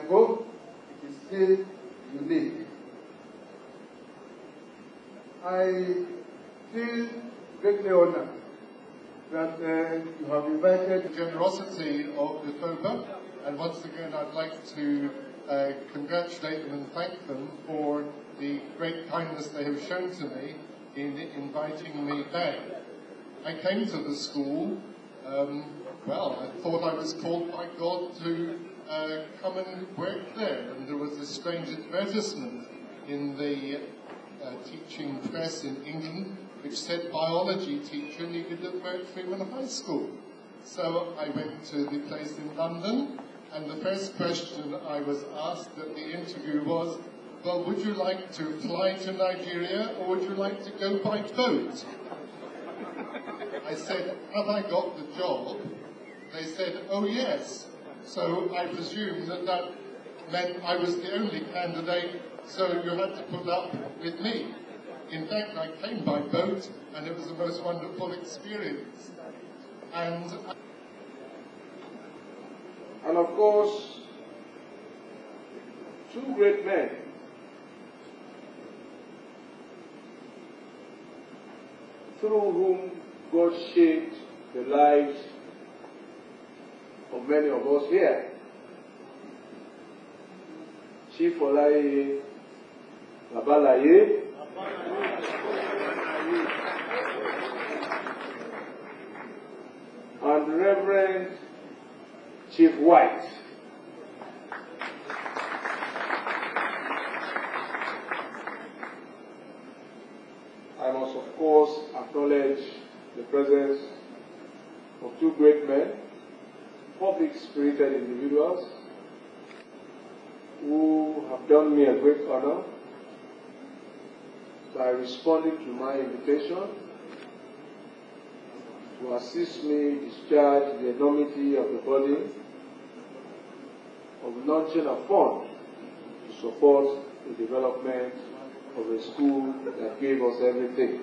hope it is still unique. I feel greatly honored that you have invited the generosity of the FOBA, and once again I'd like to congratulate them and thank them for the great kindness they have shown to me in inviting me back. I came to the school, I thought I was called by God to come and work there, and there was a strange advertisement in the teaching press in England which said biology teacher needed at Birch Freeman High School. So I went to the place in London, and the first question I was asked at the interview was, well, would you like to fly to Nigeria or would you like to go by boat? I said, have I got the job? They said, oh yes. So I presumed that that meant I was the only candidate, so you had to put up with me. In fact, I came by boat, and it was the most wonderful experience. And of course, two great men through whom God shaped the lives of many of us here. Chief Olaye Babalaye and Reverend Chief White. I must of course acknowledge the presence of two great men, public-spirited individuals who have done me a great honor by responding to my invitation to assist me discharge the enormity of the burden of launching a fund to support the development of a school that gave us everything.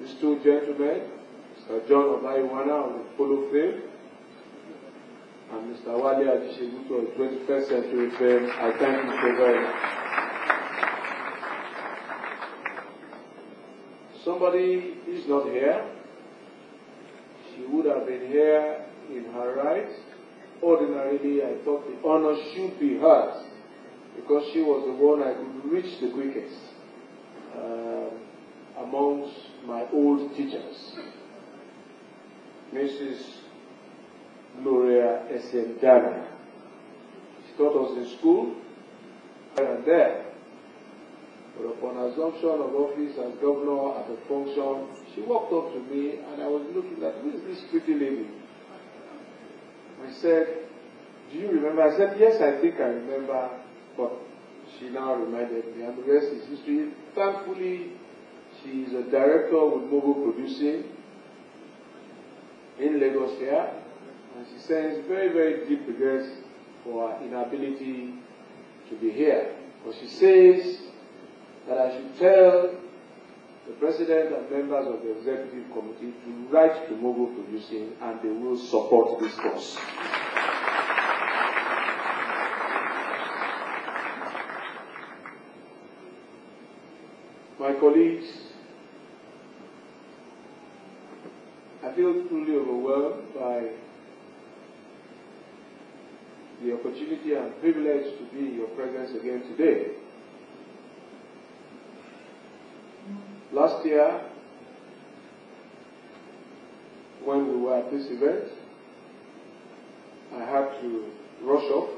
These two gentlemen, Mr. John Olaiwana of the Polo fame and Mr. Wale Adisheguto of 21st Century fame, I thank you so very much. Somebody is not here. She would have been here in her right. Ordinarily, I thought the honor should be hers because she was the one I could reach the quickest amongst my old teachers. Mrs. Gloria Esendana. She taught us in school and there. But upon assumption of office as governor at a function, she walked up to me and I was looking at, who is this pretty lady? I said, do you remember? I said, yes, I think I remember, but she now reminded me, and the rest is history. Thankfully, she is a director with Mobile Producing in Lagos here, and she sends very, very deep regrets for her inability to be here. But she says that I should tell the president and members of the executive committee to write to Mobile Producing and they will support this course. My colleagues, I feel truly overwhelmed by the opportunity and privilege to be in your presence again today. Last year, when we were at this event, I had to rush off,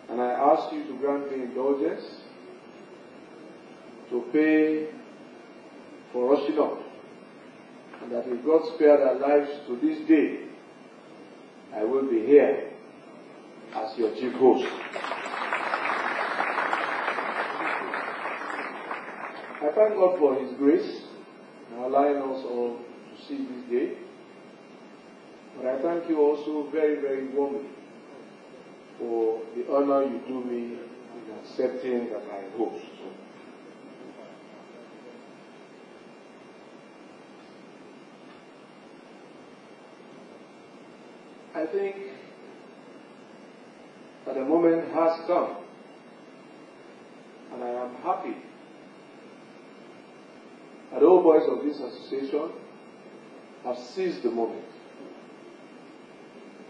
and I asked you to grant me indulgence to pay for rushing off, and that if God spared our lives to this day, I will be here as your chief host. I thank God for His grace in allowing us all to see this day. But I thank you also very, very warmly for the honor you do me in accepting that I host. I think that the moment has come, and I am happy that all boys of this association have seized the moment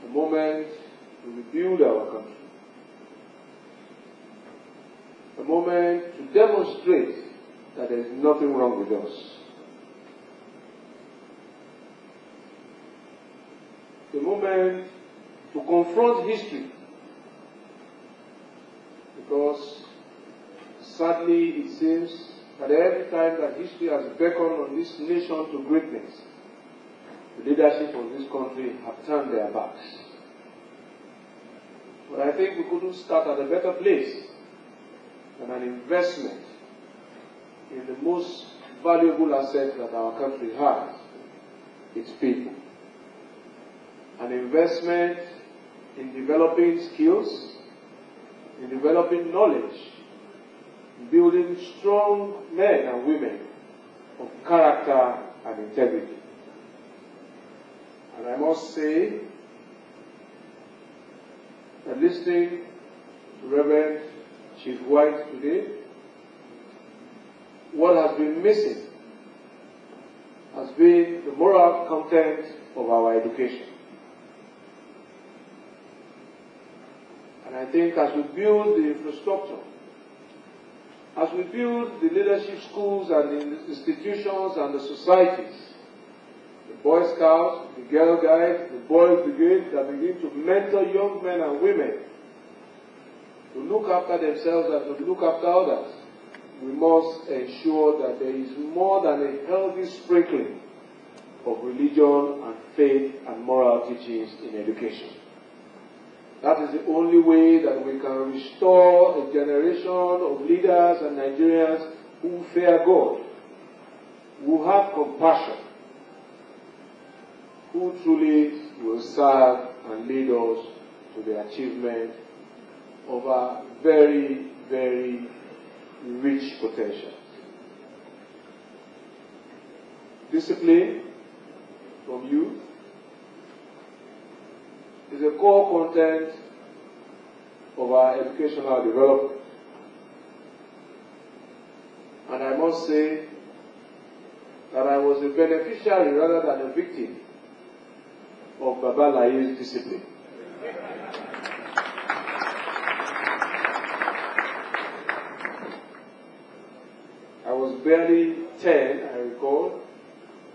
to rebuild our country, the moment to demonstrate that there is nothing wrong with us, the moment to confront history, because sadly it seems that every time that history has beckoned on this nation to greatness, the leadership of this country have turned their backs. But I think we couldn't start at a better place than an investment in the most valuable asset that our country has, its people. An investment in developing skills, in developing knowledge, in building strong men and women of character and integrity. And I must say that listening to Reverend Chief White today, what has been missing has been the moral content of our education. And I think as we build the infrastructure, as we build the leadership schools and the institutions and the societies, the Boy Scouts, the Girl Guides, the Boys Brigade that begin to mentor young men and women to look after themselves and to look after others, we must ensure that there is more than a healthy sprinkling of religion and faith and moral teachings in education. That is the only way that we can restore a generation of leaders and Nigerians who fear God, who have compassion, who truly will serve and lead us to the achievement of a very, very rich potential. Discipline from youth is a core content of our educational development. And I must say that I was a beneficiary rather than a victim of Baba Laye's discipline. I was barely 10, I recall,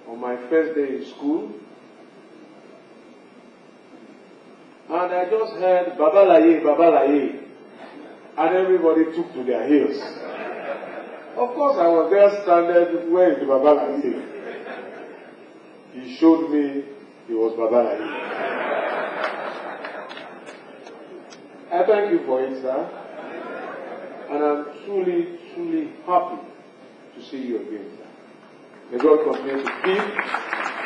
on my first day in school. And I just heard Baba Laye, and everybody took to their heels. Of course, I was there standing, where is the Baba Laye? He showed me he was Baba Laye. I thank you for it, sir. And I'm truly, truly happy to see you again, sir. May God continue to keep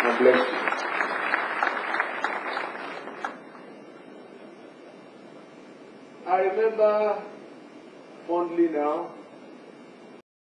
and bless you. I remember fondly now